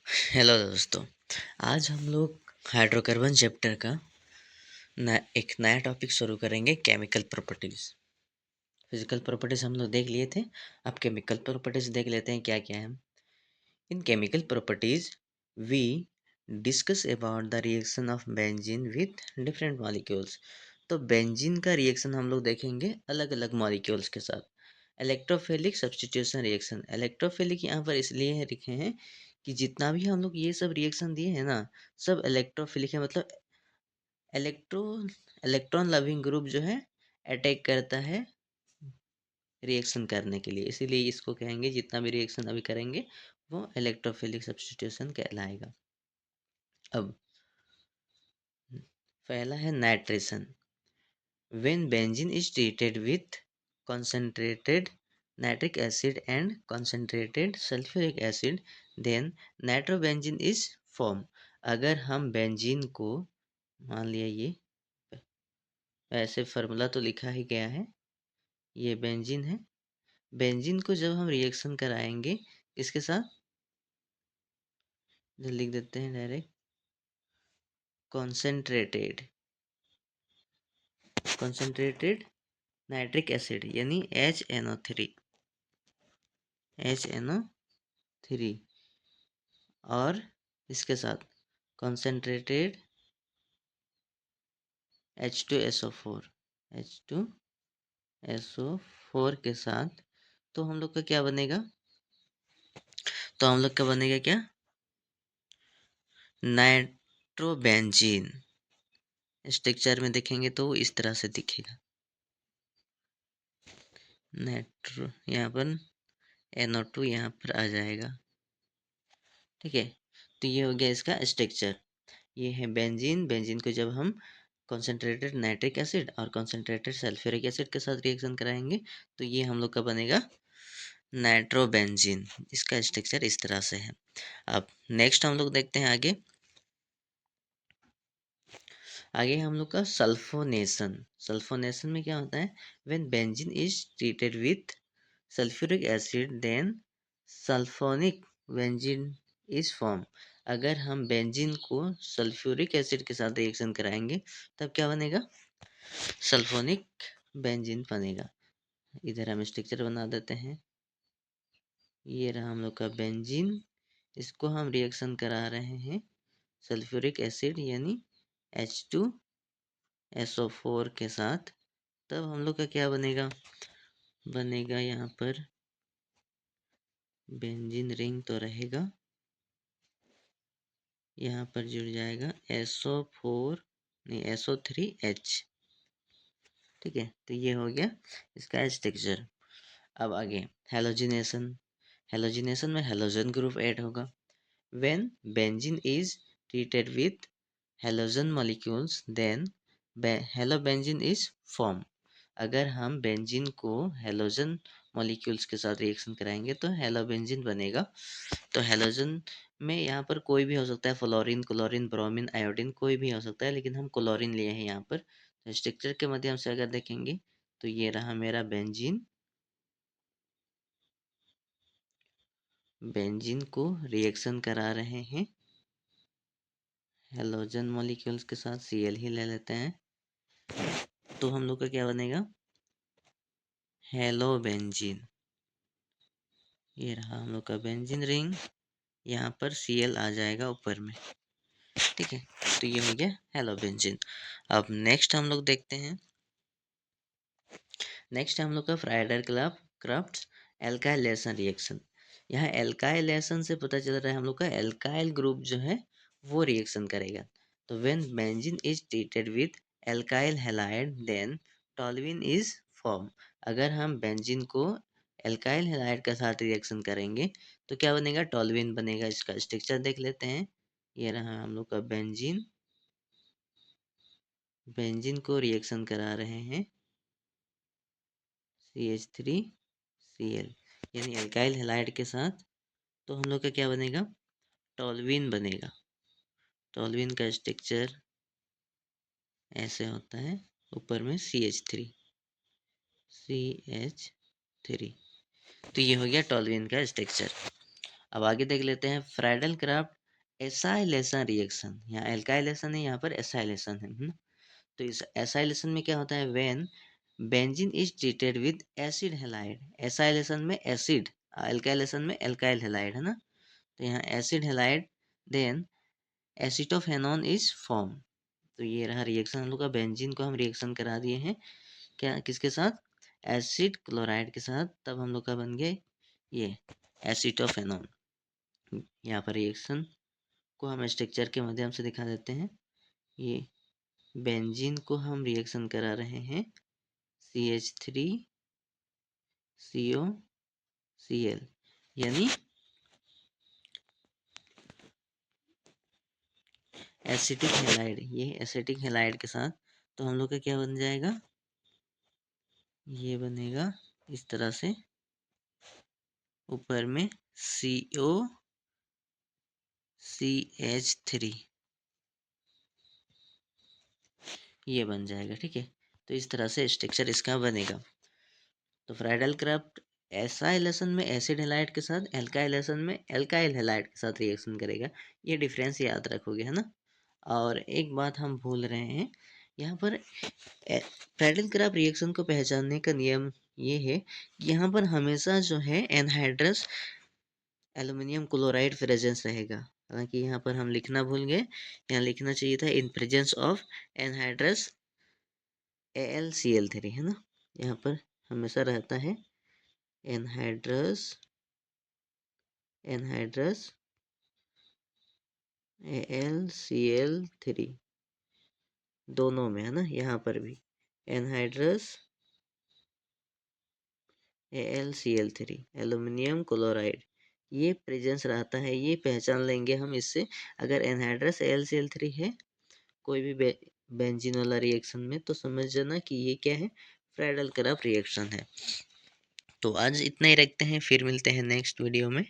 Hello दोस्तों। आज हम लोग हाइड्रोकार्बन चैप्टर का एक नया टॉपिक शुरू करेंगे, केमिकल प्रॉपर्टीज़। फिजिकल प्रॉपर्टीज़ हम लोग देख लिए थे। अब केमिकल प्रॉपर्टीज़ देख लेते हैं क्या क्या है। In chemical properties we discuss about the reaction of benzene with different molecules. तो बेंजीन का रिएक्शन हम लोग देखेंगे अलग अलग मॉलिक्यूल्स के साथ। इलेक्ट्रोफिलिक सब्स्टिट्यूशन रिएक्शन, इलेक्ट्रोफिलिक यहाँ पर इसलिए लिखे हैं कि जितना भी हम लोग ये सब रिएक्शन दिए हैं ना, सब इलेक्ट्रोफिलिक है। मतलब इलेक्ट्रो इलेक्ट्रॉन लविंग ग्रुप जो है अटैक करता है रिएक्शन करने के लिए, इसीलिए इसको कहेंगे जितना भी रिएक्शन अभी करेंगे वो इलेक्ट्रोफिलिक सब्स्टिट्यूशन कहलाएगा। अब पहला है nitration. When benzene is treated with concentrated nitric acid and concentrated sulfuric acid, then nitrobenzene is formed। अगर हम बेंजीन को मान लिया, ये ऐसे फार्मूला तो लिखा ही गया है, ये बेंजीन है। बेंजीन को जब हम रिएक्शन कराएंगे इसके साथ, जो लिख देते हैं direct concentrated concentrated nitric acid यानी HNO3 और इसके साथ कॉन्सेंट्रेटेड H2SO4 के साथ, तो हम लोग का क्या बनेगा, क्या, नाइट्रोबेंजीन। स्ट्रक्चर में देखेंगे तो इस तरह से दिखेगा। नाइट्रो यहाँ पर NO2 यहाँ पर आ जाएगा। ठीक है, तो ये हो गया इसका स्ट्रक्चर। ये है बेंजीन। बेंजीन को जब हम कॉन्सेंट्रेटेड नाइट्रिक एसिड और कॉन्सेंट्रेटेड सल्फ्यूरिक एसिड के साथ रिएक्शन कराएंगे तो ये हम लोग का बनेगा नाइट्रोबेंजीन। इसका स्ट्रक्चर इस तरह से है। अब नेक्स्ट हम लोग देखते हैं आगे हम लोग का सल्फोनेशन। सल्फोनेशन में क्या होता है, when benzene is treated with sulphuric acid then sulphonic benzene is form. अगर हम बेंजीन को सल्फ्यूरिक एसिड के साथ रिएक्शन कराएंगे तब क्या बनेगा, सल्फोनिक बेंजीन बनेगा। इधर हम स्ट्रक्चर बना देते हैं। ये रहा हम लोग का बेंजीन, इसको हम रिएक्शन करा रहे हैं सल्फ्यूरिक एसिड यानी H2SO4 के साथ, तब हम लोग का क्या बनेगा, यहाँ पर बेंजीन रिंग तो रहेगा, यहाँ पर जुड़ जाएगा SO4 नहीं SO3H। ठीक है, तो ये हो गया इसका स्ट्रक्चर। अब आगे हेलोजिनेशन। हेलोजिनेशन में हेलोजन ग्रुप ऐड होगा। When benzene is treated with halogen molecules, then halobenzene is formed। अगर हम बेंजीन को हेलोजन मॉलिक्यूल्स के साथ रिएक्शन कराएंगे तो हेलोबेंजीन बनेगा। तो हेलोजन में यहाँ पर कोई भी हो सकता है, फ्लोरीन, क्लोरीन, ब्रोमीन, आयोडीन, कोई भी हो सकता है, लेकिन हम क्लोरीन लिए हैं यहाँ पर। तो स्ट्रक्चर के माध्यम से अगर देखेंगे तो ये रहा मेरा बेंजीन। बेंजीन को रिएक्शन करा रहे हैं हेलोजन मॉलिक्यूल्स के साथ, Cl ही ले लेते हैं, तो हम लोग का क्या बनेगा, हेलोबेंजीन। ये रहा हम लोग का बेंजीन रिंग, यहाँ पर Cl आ जाएगा ऊपर में। ठीक है, तो ये हो गया हेलोबेंजीन। अब नेक्स्ट हम लोग देखते हैं, नेक्स्ट हम लोग का फ्राइडर क्राफ्ट्स एल्काइलेशन रिएक्शन। यहाँ एल्काइलेशन से पता चल रहा है हम लोग का एल्काइल ग्रुप जो है वो रिएक्शन करेगा। तो when benzene is treated with alkyl halide then toluene is form. अगर हम बेंजीन को एल्काइल हैलाइड के साथ रिएक्शन करेंगे तो क्या बनेगा, टॉल्यूइन बनेगा। इसका स्ट्रक्चर देख लेते हैं। ये रहा हम लोग का बेंजीन। बेंजीन को रिएक्शन करा रहे हैं CH3Cl यानी एल्काइल हैलाइड के साथ, तो हम लोग का क्या बनेगा, टॉल्यूइन बनेगा। टॉल्यूइन का स्ट्रक्चर ऐसे होता है, ऊपर में CH3। तो ये हो गया टॉल्यूइन का स्ट्रक्चर। अब आगे देख लेते हैं फ्राइडल क्राफ्ट एसाइलेशन रिएक्शन, यहाँ एल्काइलेशन है, यहाँ पर एसाइलेशन है। तो इस एसाइलेशन में क्या होता है, when benzene is treated with acid halide, acylation में एसिड, एल्काइलेशन में एल्काइल हैलाइड है ना, तो यहाँ acid halide, then acetophenone is form. तो ये रहा रिएक्शन हम लोग का, बेंजीन को हम रिएक्शन करा दिए हैं क्या, किसके साथ, एसिड क्लोराइड के साथ, तब हम लोग का बन गए ये एसिटोफेनॉन। यहाँ पर रिएक्शन को हम स्ट्रक्चर के माध्यम से दिखा देते हैं। ये बेंजीन को हम रिएक्शन करा रहे हैं CH3COCl, यानी एसिटिक हैलाइड, ये एसिटिक हैलाइड के साथ, तो हम लोग का क्या बन जाएगा, ये बनेगा इस तरह से, ऊपर में COCH3, ये बन जाएगा, ठीक है। तो इस तरह से स्ट्रक्चर इसका बनेगा। तो फ्राइडल क्राफ्ट एसाइलेशन में एसिड हैलाइड के साथ, एल्काइलेशन में एल्काइल हैलाइड के साथ रिएक्शन करेगा, ये डिफरेंस याद रखोगे, है ना। और एक बात हम भूल रहे हैं यहाँ पर, फ्राइडल क्राफ्ट रिएक्शन को पहचानने का नियम ये है कि यहाँ पर हमेशा जो है एनहाइड्रस एल्युमिनियम क्लोराइड प्रेजेंस रहेगा। हालांकि यहाँ पर हम लिखना भूल गए, यहाँ लिखना चाहिए था in presence of anhydrous AlCl3, है ना, यहाँ पर हमेशा रहता है एनहाइड्रस एनहाइड्रस AlCl3, दोनों में, है ना, यहाँ पर भी एनहाइड्रस AlCl3 एल्युमिनियम क्लोराइड, ये प्रेजेंस रहता है, ये पहचान लेंगे हम इससे। अगर एनहाइड्रस AlCl3 है कोई भी बेंजीन वाला रिएक्शन में, तो समझ जाना कि ये क्या है, फ्राइडल क्राफ्ट रिएक्शन है। तो आज इतना ही रखते हैं, फिर मिलते हैं नेक्स्ट वीडियो में।